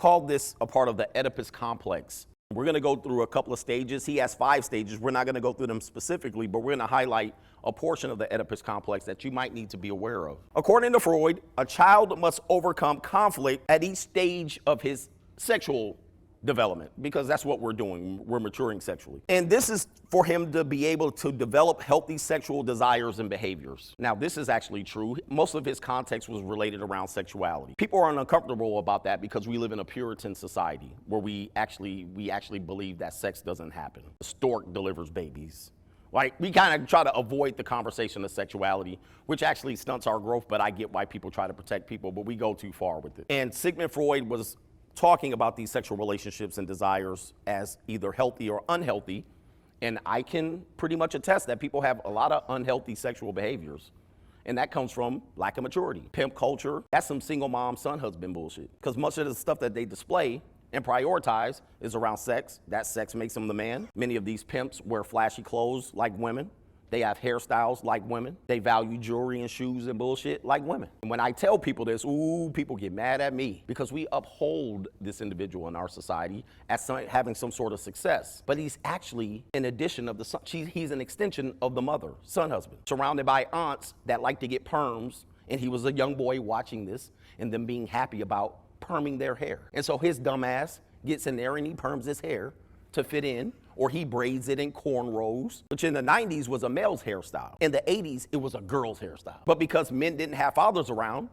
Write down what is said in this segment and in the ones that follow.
called this a part of the Oedipus complex. We're going to go through a couple of stages. He has 5 stages. We're not going to go through them specifically, but we're going to highlight a portion of the Oedipus complex that you might need to be aware of. According to Freud, a child must overcome conflict at each stage of his sexual development, because that's what we're doing. We're maturing sexually. And this is for him to be able to develop healthy sexual desires and behaviors. Now, this is actually true. Most of his context was related around sexuality. People are uncomfortable about that because we live in a Puritan society where we actually believe that sex doesn't happen. The stork delivers babies. Like, we kind of try to avoid the conversation of sexuality, which actually stunts our growth, but I get why people try to protect people, but we go too far with it. And Sigmund Freud was talking about these sexual relationships and desires as either healthy or unhealthy. And I can pretty much attest that people have a lot of unhealthy sexual behaviors. And that comes from lack of maturity. Pimp culture, that's some single mom, son husband bullshit. Because much of the stuff that they display and prioritize is around sex. That sex makes them the man. Many of these pimps wear flashy clothes like women. They have hairstyles like women. They value jewelry and shoes and bullshit like women. And when I tell people this, people get mad at me because we uphold this individual in our society as having some sort of success. But he's actually an addition of the son. He's an extension of the mother, son husband, surrounded by aunts that like to get perms. And he was a young boy watching this and them being happy about perming their hair. And so his dumbass gets in there and he perms his hair to fit in, or he braids it in cornrows, which in the 90s was a male's hairstyle. In the 80s, it was a girl's hairstyle. But because men didn't have fathers around,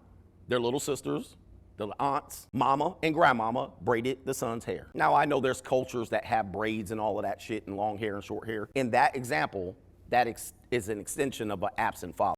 their little sisters, the aunts, mama and grandmama braided the son's hair. Now, I know there's cultures that have braids and all of that shit and long hair and short hair. In that example, that is an extension of an absent father.